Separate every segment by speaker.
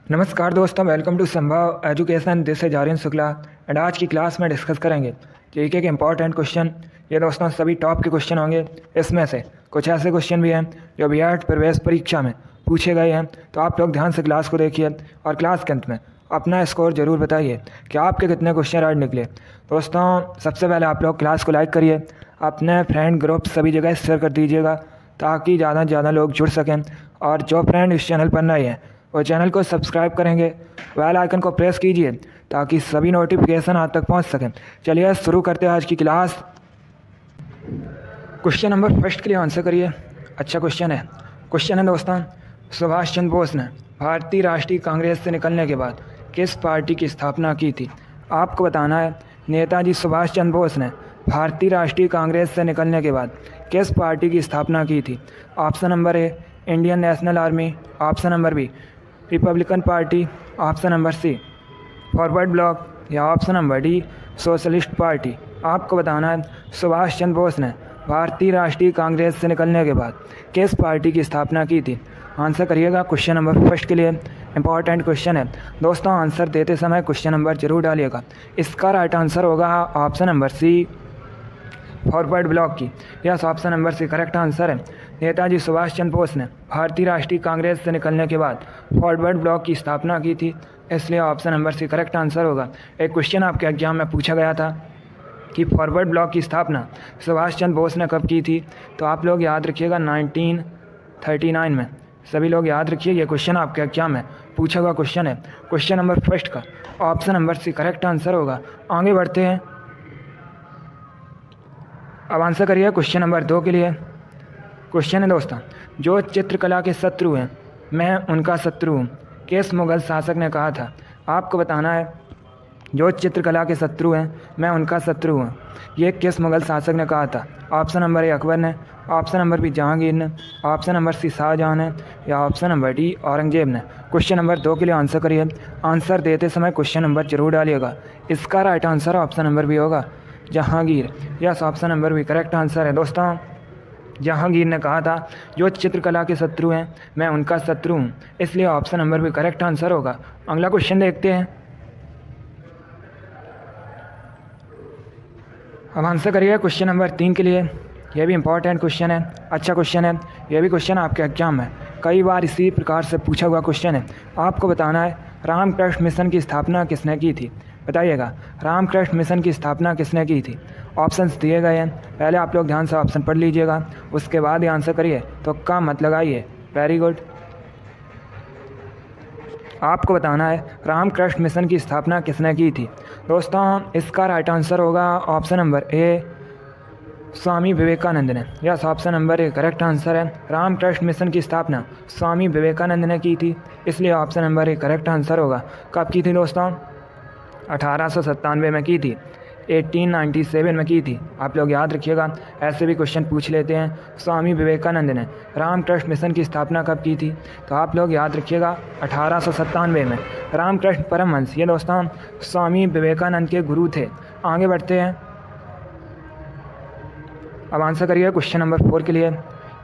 Speaker 1: नमस्कार दोस्तों, welcome to संभव एजुकेशन। दिस है जारिन शुक्ला एंड आज की क्लास में डिस्कस करेंगे जीके के इम्पॉर्टेंट क्वेश्चन। ये दोस्तों सभी टॉप के क्वेश्चन होंगे। इसमें से कुछ ऐसे क्वेश्चन भी हैं जो बीएड प्रवेश परीक्षा में पूछे गए हैं, तो आप लोग ध्यान से क्लास को देखिए और क्लास के अंत में अपना स्कोर ज़रूर बताइए कि आपके कितने क्वेश्चन राइट निकले। दोस्तों सबसे पहले आप लोग क्लास को लाइक करिए, अपने फ्रेंड ग्रुप सभी जगह शेयर कर दीजिएगा ताकि ज़्यादा से ज़्यादा लोग जुड़ सकें। और जो फ्रेंड इस चैनल पर नए हैं वो चैनल को सब्सक्राइब करेंगे, बेल आइकन को प्रेस कीजिए ताकि सभी नोटिफिकेशन आप तक पहुंच सकें। चलिए शुरू करते हैं आज की क्लास। क्वेश्चन नंबर फर्स्ट के लिए आंसर करिए। अच्छा क्वेश्चन है दोस्तों, सुभाष चंद्र बोस ने भारतीय राष्ट्रीय कांग्रेस से निकलने के बाद किस पार्टी की स्थापना की थी? आपको बताना है नेताजी सुभाष चंद्र बोस ने भारतीय राष्ट्रीय कांग्रेस से निकलने के बाद किस पार्टी की स्थापना की थी? Option number A Indian National Army, option number B Republican Party, option number C Forward Bloc या option number D Socialist Party. आपको बताना है सुभाष चंद्र बोस ने भारतीय राष्ट्रीय कांग्रेस से निकलने के बाद किस पार्टी की स्थापना की थी? आंसर करिएगा। क्वेश्चन नंबर फर्स्ट के लिए इंपॉर्टेंट क्वेश्चन है दोस्तों। आंसर देते समय क्वेश्चन नंबर जरूर डालिएगा। इसका राइट आंसर होगा option number C Forward Bloc की। Yes, option number C correct answer है। नेताजी सुभाष चंद्र बोस ने भारतीय राष्ट्रीय कांग्रेस से निकलने के बाद फॉरवर्ड ब्लॉक की स्थापना की थी, इसलिए option number C correct answer होगा। एक क्वेश्चन आपके एग्जाम में पूछा गया था कि फॉरवर्ड ब्लॉक की स्थापना सुभाष चंद्र बोस ने कब की थी, तो आप लोग याद रखिएगा 1939 में। सभी लोग याद रखिए, ये क्वेश्चन आपके एग्जाम में पूछा हुआ क्वेश्चन है। क्वेश्चन नंबर फर्स्ट का option number C correct answer होगा। आगे बढ़ते हैं, अब आंसर करिए क्वेश्चन नंबर 2 के लिए। क्वेश्चन है दोस्तों, जो चित्रकला के शत्रु हैं मैं उनका शत्रु हूँ, किस मुगल शासक ने कहा था? आपको बताना है जो चित्रकला के शत्रु हैं मैं उनका शत्रु हूँ, ये किस मुगल शासक ने कहा था? ऑप्शन नंबर ए अकबर ने, ऑप्शन नंबर बी जहांगीर ने, ऑप्शन नंबर सी शाहजहां ने या ऑप्शन नंबर डी औरंगजेब ने। क्वेश्चन नंबर 2 के लिए आंसर करिए। आंसर देते समय क्वेश्चन नंबर जरूर डालिएगा। इसका right answer option number B होगा Jahangir. Yes, option number B correct answer है दोस्तों। जहांगीर ने कहा था जो चित्रकला के शत्रु हैं मैं उनका शत्रु हूँ, इसलिए option number B correct answer होगा। अगला क्वेश्चन देखते हैं। अब आंसर करिए क्वेश्चन नंबर 3 के लिए। यह भी इंपॉर्टेंट क्वेश्चन है, अच्छा क्वेश्चन है। यह भी क्वेश्चन आपके एग्जाम में कई बार इसी प्रकार से पूछा हुआ क्वेश्चन है। आपको बताना है रामकृष्ण मिशन की स्थापना किसने की थी? बताइएगा, रामकृष्ण मिशन की स्थापना किसने की थी? ऑप्शंस दिए गए हैं, पहले आप लोग ध्यान से ऑप्शन पढ़ लीजिएगा, उसके बाद ही आंसर करिए, तो का मत लगाइए। Very good. आपको बताना है रामकृष्ण मिशन की स्थापना किसने की थी? दोस्तों इसका राइट आंसर होगा ऑप्शन नंबर ए स्वामी विवेकानंद ने। Yes, option number A correct answer है। रामकृष्ण मिशन की स्थापना स्वामी विवेकानंद ने की थी, इसलिए option number A correct answer होगा। कब की थी दोस्तों? 1897 में की थी, 1897 में की थी। आप लोग याद रखिएगा, ऐसे भी क्वेश्चन पूछ लेते हैं। स्वामी विवेकानंद ने रामकृष्ण मिशन की स्थापना कब की थी? तो आप लोग याद रखिएगा 1897 में। रामकृष्ण परमहंस ये दोस्तों स्वामी विवेकानंद के गुरु थे। आगे बढ़ते हैं, अब आंसर करिए क्वेश्चन नंबर 4 के लिए।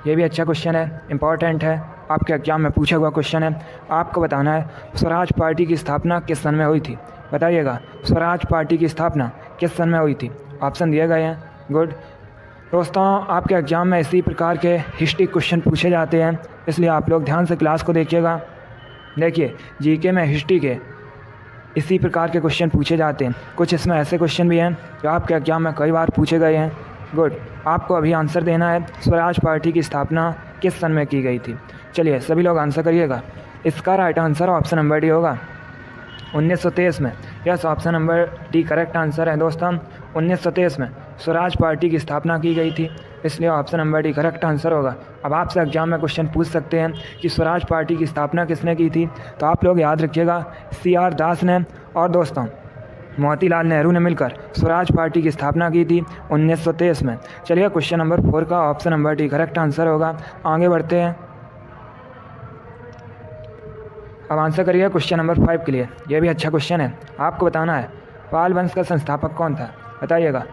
Speaker 1: ये भी अच्छा क्वेश्चन है, इंपॉर्टेंट है, आपके एग्जाम में पूछा हुआ क्वेश्चन है। आपको बताना है स्वराज पार्टी की स्थापना किस सन में हुई थी? बताइएगा, स्वराज पार्टी की स्थापना किस सन में हुई थी? ऑप्शन दिए गए हैं। गुड दोस्तों, आपके एग्जाम में इसी प्रकार के हिस्ट्री क्वेश्चन पूछे जाते हैं, इसलिए आप लोग ध्यान से क्लास को देखिएगा। देखिए जीके में हिस्ट्री के इसी प्रकार के क्वेश्चन पूछे जाते हैं। कुछ इसमें ऐसे क्वेश्चन भी हैं जो आपके एग्जाम में कई बार पूछे गए हैं। गुड, आपको अभी आंसर देना है स्वराज पार्टी की स्थापना किस सन में की गई थी। चलिए सभी लोग आंसर करिएगा। इसका right answer option number D होगा 1923 में। Yes, option number D correct answer है दोस्तों। 1923 में स्वराज पार्टी की स्थापना की गई थी, इसलिए option number D correct answer होगा। अब आपसे एग्जाम में क्वेश्चन पूछ सकते हैं कि स्वराज पार्टी की स्थापना किसने की थी, तो आप लोग याद रखिएगा CR दास ने और दोस्तों मोतीलाल नेहरू ने मिलकर स्वराज पार्टी की स्थापना की थी 1923 में। चलिए क्वेश्चन नंबर 4 का option number D correct answer होगा। आगे बढ़ते हैं, अब आंसर करिए क्वेश्चन नंबर 5 के लिए। यह भी अच्छा क्वेश्चन है। आपको बताना है पाल वंश का संस्थापक कौन था? बताइएगा,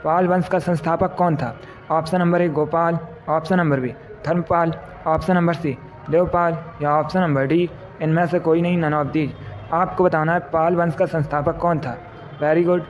Speaker 1: पाल वंश का संस्थापक कौन था? Option number A Gopal, option number B Dharmapal, option number C Devapal या ऑप्शन नंबर डी इनमें से कोई नहीं, नन ऑफ दीज। आपको बताना है पाल वंश का संस्थापक कौन था। Very good,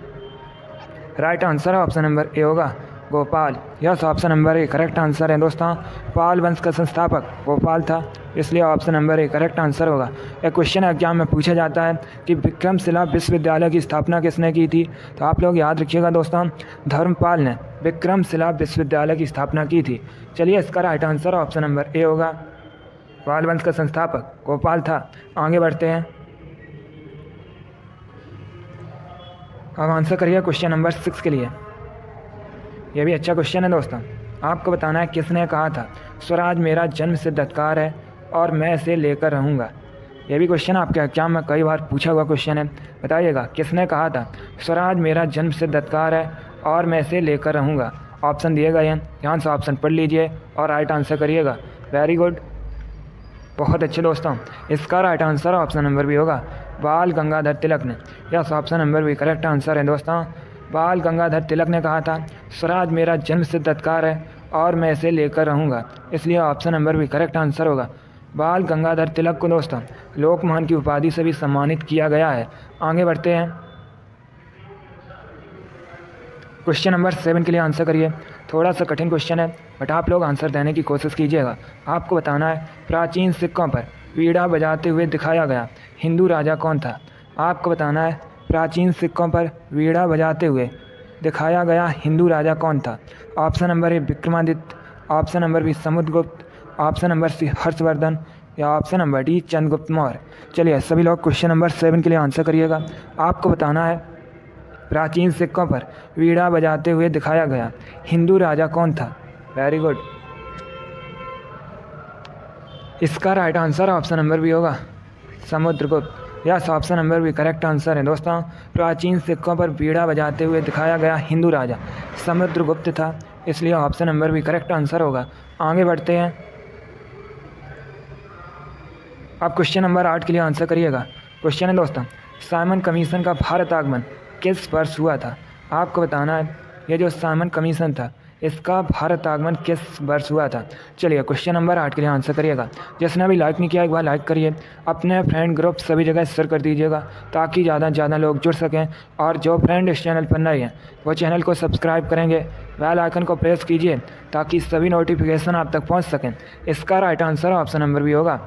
Speaker 1: right answer option number A होगा Gopal. Yes, option number A correct answer है दोस्तों। पाल वंश का संस्थापक गोपाल था, इसलिए option number A correct answer होगा। एक क्वेश्चन एग्जाम में पूछा जाता है कि विक्रमशिला विश्वविद्यालय की स्थापना किसने की थी, तो आप लोग याद रखिएगा दोस्तों, धर्मपाल ने विक्रमशिला विश्वविद्यालय की स्थापना की थी। चलिए, इसका right answer option number A होगा, पाल वंश का संस्थापक गोपाल था। आगे बढ़ते हैं, अब आंसर करिए क्वेश्चन नंबर 6 के लिए। यह भी अच्छा क्वेश्चन है दोस्तों। आपको बताना है किसने कहा था स्वराज मेरा जन्म सिद्ध अधिकार है और मैं इसे लेकर रहूँगा। यह भी क्वेश्चन आपके एग्जाम में कई बार पूछा हुआ क्वेश्चन है। बताइएगा किसने कहा था स्वराज मेरा जन्म सिद्ध अधिकार है और मैं इसे लेकर रहूँगा। ऑप्शन दिए गए हैं, ध्यान से ऑप्शन पढ़ लीजिए और राइट आंसर करिएगा। वेरी गुड, बहुत अच्छे दोस्तों। इसका राइट आंसर ऑप्शन नंबर भी होगा बाल गंगाधर तिलक ने। यस, ऑप्शन नंबर भी करेक्ट आंसर है दोस्तों। बाल गंगाधर तिलक ने कहा था स्वराज मेरा जन्म सिद्ध अधिकार है और मैं इसे लेकर रहूँगा, इसलिए ऑप्शन नंबर भी करेक्ट आंसर होगा। बाल गंगाधर तिलक को दोस्तों लोकमान की उपाधि से भी सम्मानित किया गया है। आगे बढ़ते हैं, क्वेश्चन नंबर 7 के लिए आंसर करिए। थोड़ा सा कठिन क्वेश्चन है, बट आप लोग आंसर देने की कोशिश कीजिएगा। आपको बताना है प्राचीन सिक्कों पर वीणा बजाते हुए दिखाया गया हिंदू राजा कौन था। आपको बताना है प्राचीन सिक्कों पर वीणा बजाते हुए दिखाया गया हिंदू राजा कौन था। Option number A Vikramaditya, option number B Samudragupta, option number C Harshavardhana या option number D Chandragupta Maurya. चलिए, सभी लोग क्वेश्चन नंबर 7 के लिए आंसर करिएगा। आपको बताना है प्राचीन सिक्कों पर वीणा बजाते हुए दिखाया गया हिंदू राजा कौन था। वेरी गुड, इसका राइट आंसर ऑप्शन नंबर भी होगा समुद्रगुप्त। यस, ऑप्शन नंबर भी करेक्ट आंसर है दोस्तों। प्राचीन सिक्कों पर वीणा बजाते हुए दिखाया गया हिंदू राजा समुद्रगुप्त था, इसलिए ऑप्शन नंबर भी करेक्ट आंसर होगा। आगे बढ़ते हैं, अब क्वेश्चन नंबर 8 के लिए आंसर करिएगा। क्वेश्चन है दोस्तों साइमन कमीशन का भारत आगमन किस वर्ष हुआ था। आपको बताना है ये जो साइमन कमीशन था इसका भारत आगमन किस वर्ष हुआ था। चलिए, क्वेश्चन नंबर 8 के लिए आंसर करिएगा। जिसने अभी लाइक नहीं किया एक बार लाइक करिए, अपने फ्रेंड ग्रुप सभी जगह शेयर कर दीजिएगा ताकि ज़्यादा से ज़्यादा लोग जुड़ सकें। और जो फ्रेंड इस चैनल पर नए हैं वो चैनल को सब्सक्राइब करेंगे, बेल आइकन को प्रेस कीजिए ताकि सभी नोटिफिकेशन आप तक पहुँच सकें। इसका राइट आंसर ऑप्शन नंबर भी होगा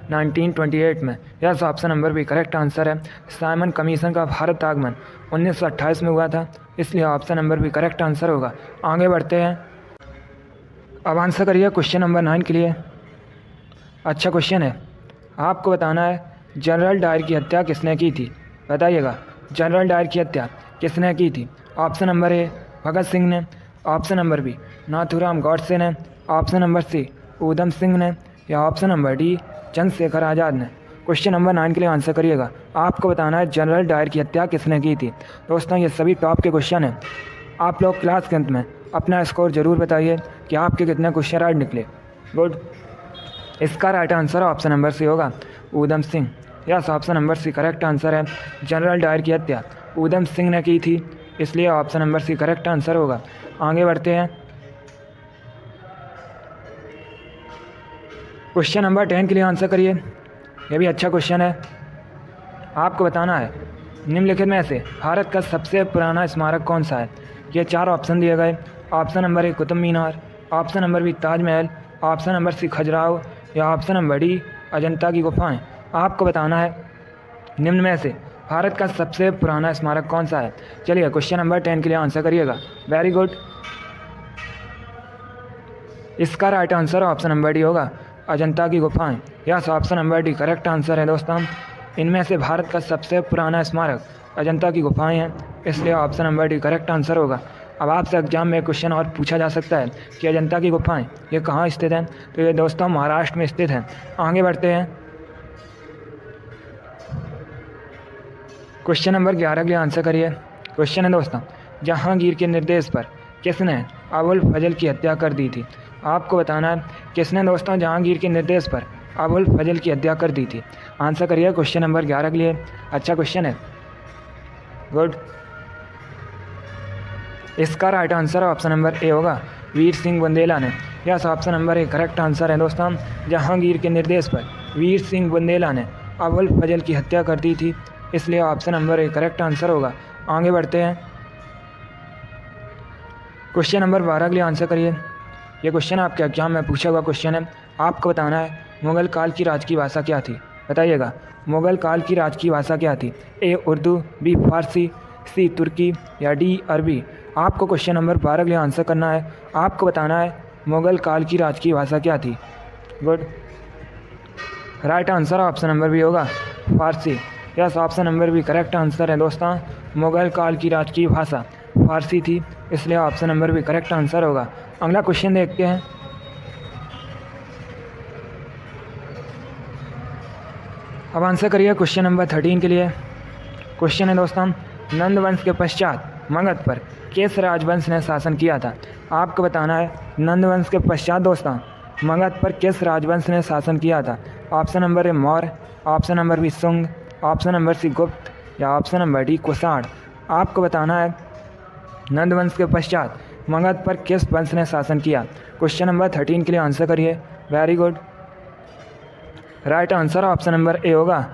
Speaker 1: 1928 में। यस, ऑप्शन नंबर भी करेक्ट आंसर है। साइमन कमीशन का भारत आगमन 1928 में हुआ था, इसलिए ऑप्शन नंबर भी करेक्ट आंसर होगा। आगे बढ़ते हैं, अब आंसर करिए क्वेश्चन नंबर 9 के लिए। अच्छा क्वेश्चन है। आपको बताना है जनरल डायर की हत्या किसने की थी। बताइएगा जनरल डायर की हत्या किसने की थी। Option number A Bhagat Singh ने, option number B Nathuram Godse ने, option number C Udham Singh ने या option number D Chandrashekhar Azad ने। क्वेश्चन नंबर 9 के लिए आंसर करिएगा। आपको बताना है जनरल डायर की हत्या किसने की थी। दोस्तों ये सभी टॉप के क्वेश्चन हैं। आप लोग क्लास के अंत में अपना स्कोर जरूर बताइए कि आपके कितने क्वेश्चन राइट निकले। गुड, इसका right answer option number C होगा Udham Singh. Yes, option number C correct answer है। जनरल डायर की हत्या ऊधम सिंह ने की थी, इसलिए option number C correct answer होगा। आगे बढ़ते हैं, क्वेश्चन नंबर 10 के लिए आंसर करिए। यह भी अच्छा क्वेश्चन है। आपको बताना है निम्नलिखित में से भारत का सबसे पुराना स्मारक कौन सा है। ये 4 ऑप्शन दिए गए। Option number A Qutub Minar, option number B Taj Mahal, option number C Khajuraho या ऑप्शन नंबर डी अजंता की गुफाएं। आपको बताना है निम्न में से भारत का सबसे पुराना स्मारक कौन सा है। चलिए, क्वेश्चन नंबर 10 के लिए आंसर करिएगा। वेरी गुड, इसका right answer option number D होगा अजंता की गुफाएं। Yes, option number D correct answer है दोस्तों। इनमें से भारत का सबसे पुराना स्मारक अजंता की गुफाएं हैं, इसलिए option number D correct answer होगा। अब आपसे एग्जाम में क्वेश्चन और पूछा जा सकता है कि अजंता की गुफाएं ये कहाँ स्थित हैं। तो ये दोस्तों महाराष्ट्र में स्थित हैं। आगे बढ़ते हैं, क्वेश्चन नंबर 11 के लिए आंसर करिए। क्वेश्चन है दोस्तों जहांगीर के निर्देश पर किसने अबुल फजल की हत्या कर दी थी। आपको बताना है किसने दोस्तों जहांगीर के निर्देश पर अबुल फजल की हत्या कर दी थी। आंसर करिए क्वेश्चन नंबर 11 के लिए। अच्छा क्वेश्चन है। गुड, इसका right answer option number A होगा वीर सिंह बुंदेला ने। Yes, option number A correct answer है दोस्तों। जहांगीर के निर्देश पर वीर सिंह बुंदेला ने अबुल फजल की हत्या कर दी थी, इसलिए option number A correct answer होगा। आगे बढ़ते हैं। क्वेश्चन नंबर 12 के लिए आंसर करिए। ये क्वेश्चन आपके एग्जाम में पूछा हुआ क्वेश्चन है। आपको बताना है मुग़ल काल की राजकीय भाषा क्या थी। बताइएगा, मुग़ल काल की राजकीय भाषा क्या थी? ए उर्दू, बी फारसी, सी तुर्की या डी अरबी। आपको क्वेश्चन नंबर 12 के लिए आंसर करना है। आपको बताना है मुग़ल काल की राजकीय भाषा क्या थी। Good, right answer option number B होगा, Farsi. Yes, option number B correct answer है दोस्तों। मुग़ल काल की राजकीय भाषा फारसी थी, इसलिए option number B correct answer होगा। अगला क्वेश्चन देखते हैं। अब आंसर करिए क्वेश्चन नंबर 13 के लिए। क्वेश्चन है दोस्तों, नंद वंश के पश्चात मगध पर किस राजवंश ने शासन किया था। आपको बताना है नंद वंश के पश्चात दोस्तों मगध पर किस राजवंश ने शासन किया था। Option number A Maurya, option number B Shunga, option number C Gupta या ऑप्शन नंबर डी कुषाण। आपको बताना है नंद वंश के पश्चात मगध पर किस वंश ने शासन किया। क्वेश्चन नंबर 13 के लिए आंसर करिए। Very good, right answer option number A होगा,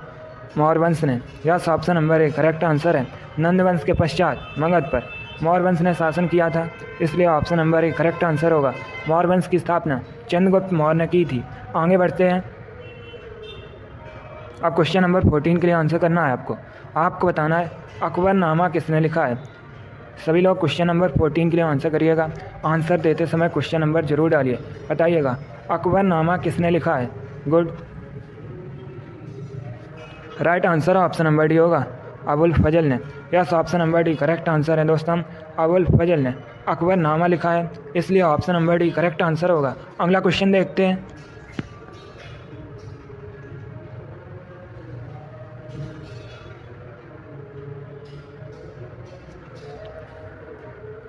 Speaker 1: मौर्य वंश ने। Yes, option number A correct answer है। नंद वंश के पश्चात मगध पर मौर्य वंश ने शासन किया था, इसलिए option number A correct answer होगा। मौर्य वंश की स्थापना चंद्रगुप्त मौर्य ने की थी। आगे बढ़ते हैं। अब क्वेश्चन नंबर 14 के लिए आंसर करना है आपको। आपको बताना है अकबरनामा किसने लिखा है। सभी लोग क्वेश्चन नंबर 14 के लिए आंसर करिएगा। आंसर देते समय क्वेश्चन नंबर जरूर डालिए। बताइएगा अकबरनामा किसने लिखा है। Good, right answer option number D होगा, अबुल फजल ने। Yes, option number D correct answer है दोस्तों। अबुल फजल ने अकबरनामा लिखा है, इसलिए option number D correct answer होगा। अगला क्वेश्चन देखते हैं।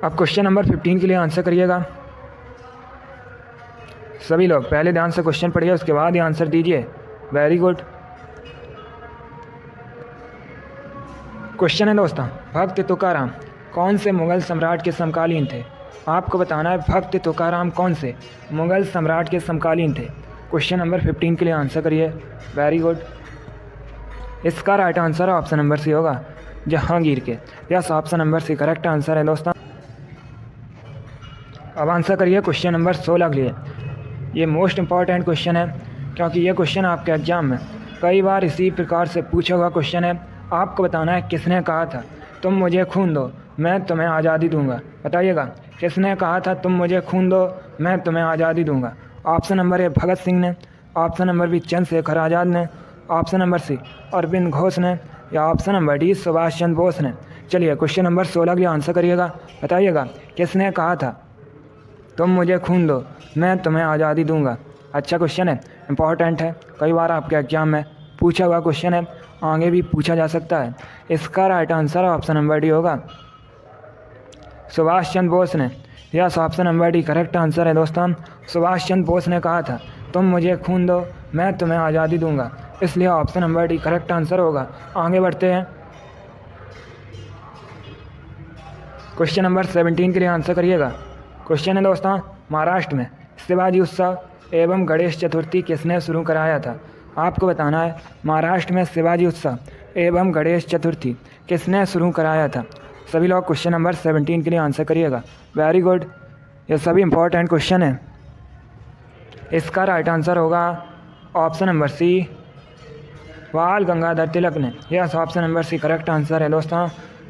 Speaker 1: अब क्वेश्चन नंबर 15 के लिए आंसर करिएगा। सभी लोग पहले ध्यान से क्वेश्चन पढ़िए, उसके बाद ही आंसर दीजिए। Very good. क्वेश्चन है दोस्तों, भक्त तुकाराम कौन से मुग़ल सम्राट के समकालीन थे। आपको बताना है भक्त तुकाराम कौन से मुग़ल सम्राट के समकालीन थे। क्वेश्चन नंबर 15 के लिए आंसर करिए। वेरी गुड, इसका right answer option number C होगा, जहांगीर के। Yes, option number C correct answer है दोस्तों। अब आंसर करिए क्वेश्चन नंबर 16 के लिए। ये मोस्ट इंपॉर्टेंट क्वेश्चन है, क्योंकि ये क्वेश्चन आपके एग्जाम में कई बार इसी प्रकार से पूछा हुआ क्वेश्चन है। आपको बताना है किसने कहा था तुम मुझे खून दो मैं तुम्हें आज़ादी दूंगा। बताइएगा किसने कहा था तुम मुझे खून दो मैं तुम्हें आज़ादी दूंगा। Option number A Bhagat Singh ने, option number B Chandrashekhar Azad ने, option number C Aurobindo Ghosh ने या option number D Subhash Chandra Bose ने। चलिए क्वेश्चन नंबर 16 के लिए आंसर करिएगा। बताइएगा किसने कहा था तुम मुझे खून दो मैं तुम्हें आज़ादी दूंगा। अच्छा क्वेश्चन है, इंपॉर्टेंट है, कई बार आपके एग्जाम में पूछा हुआ क्वेश्चन है, आगे भी पूछा जा सकता है। इसका right answer option number D होगा, सुभाष चंद्र बोस ने। Yes, option number D correct answer है दोस्तों। सुभाष चंद्र बोस ने कहा था तुम मुझे खून दो मैं तुम्हें आज़ादी दूंगा, इसलिए option number D correct answer होगा। आगे बढ़ते हैं। क्वेश्चन नंबर 17 के लिए आंसर करिएगा। क्वेश्चन है दोस्तों, महाराष्ट्र में शिवाजी उत्सव एवं गणेश चतुर्थी किसने शुरू कराया था। आपको बताना है महाराष्ट्र में शिवाजी उत्सव एवं गणेश चतुर्थी किसने शुरू कराया था। सभी लोग क्वेश्चन नंबर 17 के लिए आंसर करिएगा। वेरी गुड, ये सभी इंपॉर्टेंट क्वेश्चन है। इसका राइट आंसर होगा option number C, Bal Gangadhar Tilak ने। Yes, option number C correct answer है दोस्तों।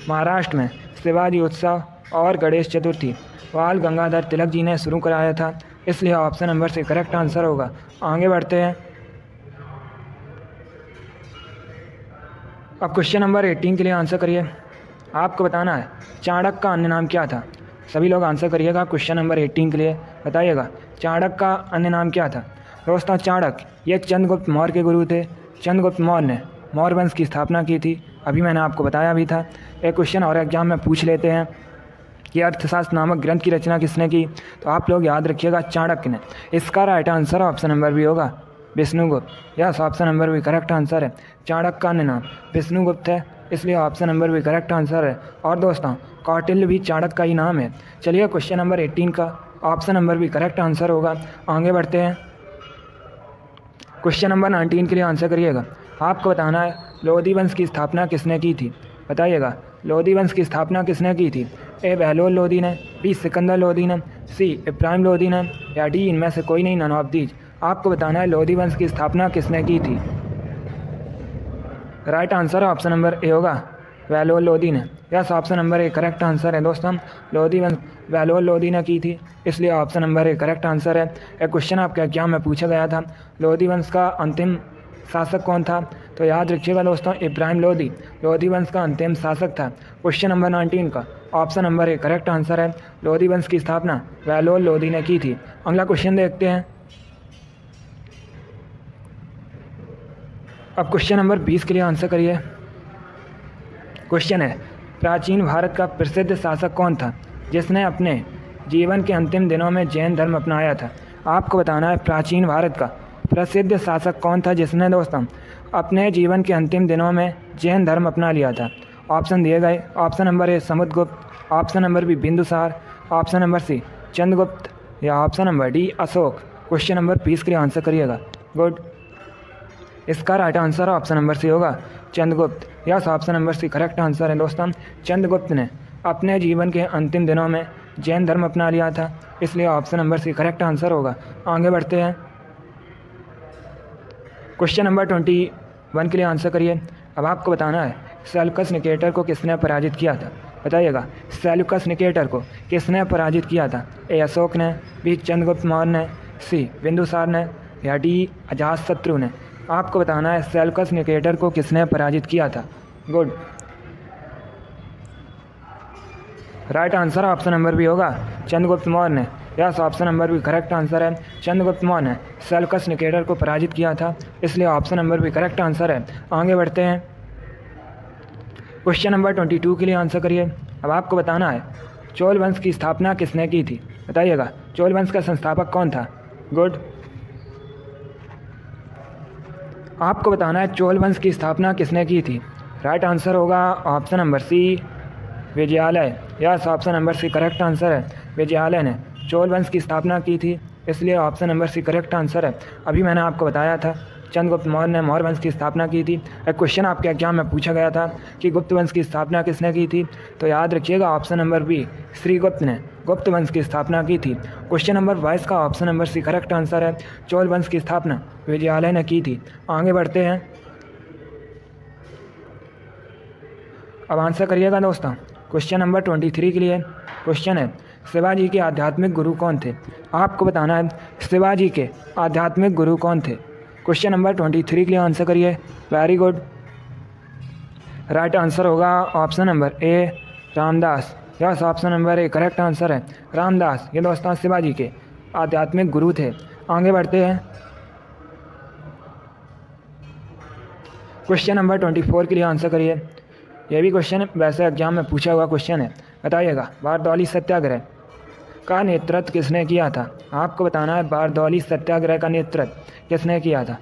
Speaker 1: महाराष्ट्र में शिवाजी उत्सव और गणेश चतुर्थी बाल गंगाधर तिलक जी ने शुरू कराया था, इसलिए option number C correct answer होगा। आगे बढ़ते हैं। अब क्वेश्चन नंबर 18 के लिए आंसर करिए। आपको बताना है चाणक्य का अन्य नाम क्या था। सभी लोग आंसर करिएगा क्वेश्चन नंबर 18 के लिए। बताइएगा चाणक्य का अन्य नाम क्या था। दोस्तों चाणक्य ये चंद्रगुप्त मौर्य के गुरु थे। चंद्रगुप्त मौर्य ने मौर्य वंश की स्थापना की थी, अभी मैंने आपको बताया भी था। एक क्वेश्चन और एग्जाम में पूछ लेते हैं कि अर्थशास्त्र नामक ग्रंथ की रचना किसने की, तो आप लोग याद रखिएगा चाणक्य ने। इसका right answer option number B होगा, Vishnugupta. Yes, option number B correct answer है। चाणक्य का अन्य नाम विष्णुगुप्त है, इसलिए option number B correct answer है। और दोस्तों कौटिल्य भी चाणक्य का ही नाम है। चलिए क्वेश्चन नंबर 18 का option number B correct answer होगा। आगे बढ़ते हैं। क्वेश्चन नंबर 19 के लिए आंसर करिएगा। आपको बताना है लोधी वंश की स्थापना किसने की थी, बताइएगा। लोधी वंश की स्थापना किसने की थी? ए बहलोल लोधी ने, बी सिकंदर लोधी ने, सी इब्राहिम लोधी ने, या डी इनमें से कोई नहीं, नन ऑफ दीज। आपको बताना है लोधी वंश की स्थापना किसने की थी। Right answer option number A होगा, बहलोल लोधी ने। Yes, option number A correct answer है दोस्तों। लोधी वंश बहलोल लोधी ने की थी, इसलिए option number A correct answer है। एक क्वेश्चन आपके एग्जाम में पूछा गया था, लोधी वंश का अंतिम शासक कौन था? तो याद रखिएगा दोस्तों, इब्राहिम लोधी लोधी वंश का अंतिम शासक था। क्वेश्चन नंबर 19 का option number A correct answer है। लोधी वंश की स्थापना बहलोल लोधी ने की थी। अगला क्वेश्चन देखते हैं। अब क्वेश्चन नंबर 20 के लिए आंसर करिए। क्वेश्चन है, प्राचीन भारत का प्रसिद्ध शासक कौन था जिसने अपने जीवन के अंतिम दिनों में जैन धर्म अपनाया था? आपको बताना है प्राचीन भारत का प्रसिद्ध शासक कौन था जिसने दोस्तों अपने जीवन के अंतिम दिनों में जैन धर्म अपना लिया था। ऑप्शन दिए गए, option number A Samudragupta, option number B Bindusara, option number C Chandragupta, या option number D Ashoka. Question number 20 के लिए आंसर करिएगा। गुड, इसका right answer option number C होगा, Chandragupta. Yes, option number C correct answer है दोस्तों। चंद्रगुप्त ने अपने जीवन के अंतिम दिनों में जैन धर्म अपना लिया था, इसलिए option number C correct answer होगा। आगे बढ़ते हैं। क्वेश्चन नंबर 21 के लिए आंसर करिए। अब आपको बताना है सेल्यूकस निकेटर को किसने पराजित किया था, बताइएगा। सेल्यूकस निकेटर को किसने पराजित किया था? ए अशोक ने, बी चंद्रगुप्त मौर्य ने, सी बिंदुसार ने, या डी अजातशत्रु ने। आपको बताना है सेल्यूकस निकेटर को किसने पराजित किया था। Good, right answer option number B होगा, चंद्रगुप्त मौर्य ने। Yes, option number B correct answer है। चंद्रगुप्त मौर्य ने सेल्यूकस निकेटर को पराजित किया था, इसलिए option number B correct answer है। आगे बढ़ते हैं। क्वेश्चन नंबर 22 के लिए आंसर करिए। अब आपको बताना है चोल वंश की स्थापना किसने की थी, बताइएगा। चोल वंश का संस्थापक कौन था? गुड, आपको बताना है चोल वंश की स्थापना किसने की थी। राइट आंसर होगा option number C Vijayalaya. Yes, option number C correct answer है। विजयालय ने चोल वंश की स्थापना की थी, इसलिए option number C correct answer है। अभी मैंने आपको बताया था चंद्रगुप्त मौर्य ने मौर्य वंश की स्थापना की थी। एक क्वेश्चन आपके एग्जाम में पूछा गया था कि गुप्त वंश की स्थापना किसने की थी, तो याद रखिएगा ऑप्शन नंबर बी श्रीगुप्त ने गुप्त वंश की स्थापना की थी। क्वेश्चन नंबर 22 का option number C correct answer है। चोल वंश की स्थापना विजयालय ने की थी। आगे बढ़ते हैं। अब आंसर करिएगा दोस्तों क्वेश्चन नंबर 23 के लिए। क्वेश्चन है शिवाजी के आध्यात्मिक गुरु कौन थे? आपको बताना है शिवाजी के आध्यात्मिक गुरु कौन थे। क्वेश्चन नंबर 23 के लिए आंसर करिए। वेरी गुड, राइट आंसर होगा option number A Ramdas. Yes, option number A correct answer है, रामदास। ये दोस्तों शिवाजी के आध्यात्मिक गुरु थे। आगे बढ़ते हैं। क्वेश्चन नंबर 24 के लिए आंसर करिए। यह भी क्वेश्चन वैसे एग्जाम में पूछा हुआ क्वेश्चन है, बताइएगा। बारदौली सत्याग्रह का नेतृत्व किसने किया था? आपको बताना है बारदौली सत्याग्रह का नेतृत्व किसने किया था।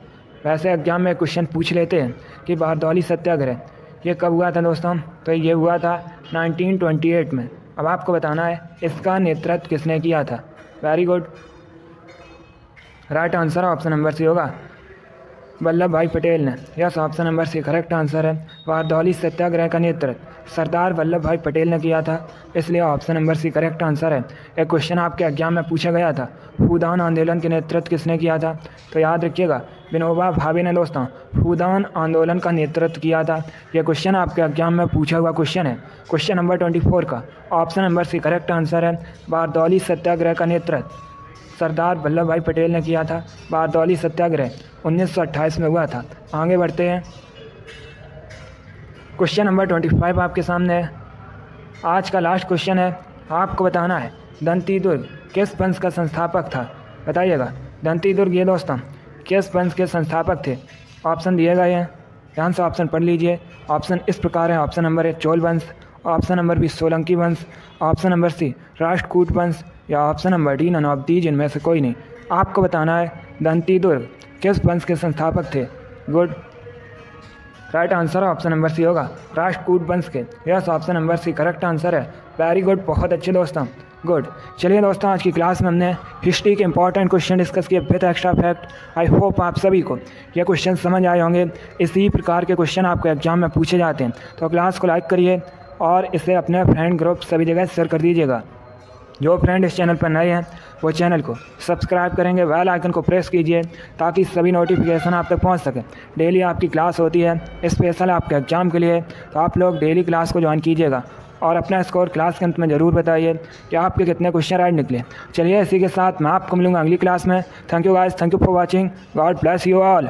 Speaker 1: वैसे एग्जाम में क्वेश्चन पूछ लेते हैं कि बारदौली सत्याग्रह ये कब हुआ था दोस्तों, तो ये हुआ था 1928 में। अब आपको बताना है इसका नेतृत्व किसने किया था। Very good, right answer option number C होगा, वल्लभ भाई पटेल ने। Yes, option number C correct answer है। बारदौली सत्याग्रह का नेतृत्व सरदार वल्लभ भाई पटेल ने किया था, इसलिए option number C correct answer है। एक क्वेश्चन आपके एग्जाम में पूछा गया था फूदान आंदोलन के नेतृत्व किसने किया था, तो याद रखिएगा विनोबा भावे ने दोस्तों फूदान आंदोलन का नेतृत्व किया था। यह क्वेश्चन आपके एग्जाम में पूछा हुआ क्वेश्चन है। क्वेश्चन नंबर 24 का option number C correct answer है। बारदौली सत्याग्रह का नेतृत्व सरदार वल्लभ भाई पटेल ने किया था। बारदौली सत्याग्रह 1928 में हुआ था। आगे बढ़ते हैं। क्वेश्चन नंबर 25 आपके सामने है। आज का लास्ट क्वेश्चन है, आपको बताना है दंती दुर्ग किस वंश का संस्थापक था, बताइएगा। दंती दुर्ग ये दोस्तों किस वंश के संस्थापक थे। ऑप्शन दिए गए हैं, ध्यान से ऑप्शन पढ़ लीजिए। ऑप्शन इस प्रकार है, ऑप्शन नंबर ए चोल वंश, ऑप्शन नंबर बी सोलंकी वंश, ऑप्शन नंबर सी राष्ट्रकूट वंश, या option number D none of these इनमें से कोई नहीं। आपको बताना है दंती दुर्ग किस वंश के संस्थापक थे। Good, right answer option number C होगा, राष्ट्रकूट वंश के। Yes, option number C correct answer है। वेरी गुड, बहुत अच्छे दोस्तों, गुड। चलिए दोस्तों, आज की क्लास में हमने हिस्ट्री के इंपॉर्टेंट क्वेश्चन डिस्कस किए with extra fact. I hope आप सभी को ये क्वेश्चन समझ आए होंगे। इसी प्रकार के क्वेश्चन आपको एग्जाम में पूछे जाते हैं, तो क्लास को लाइक करिए और इसे अपने फ्रेंड ग्रुप सभी जगह शेयर कर दीजिएगा। जो फ्रेंड इस चैनल पर नए हैं वो चैनल को सब्सक्राइब करेंगे, बेल आइकन को प्रेस कीजिए ताकि सभी नोटिफिकेशन आप तक पहुंच सके। डेली आपकी क्लास होती है स्पेशल आपके एग्जाम के लिए, तो आप लोग डेली क्लास को ज्वाइन कीजिएगा और अपना स्कोर क्लास के अंत में ज़रूर बताइए कि आपके कितने क्वेश्चन राइट निकले। चलिए, इसी के साथ मैं आपको मिलूंगा अगली क्लास में। Thank you guys, thank you for watching, God bless you all.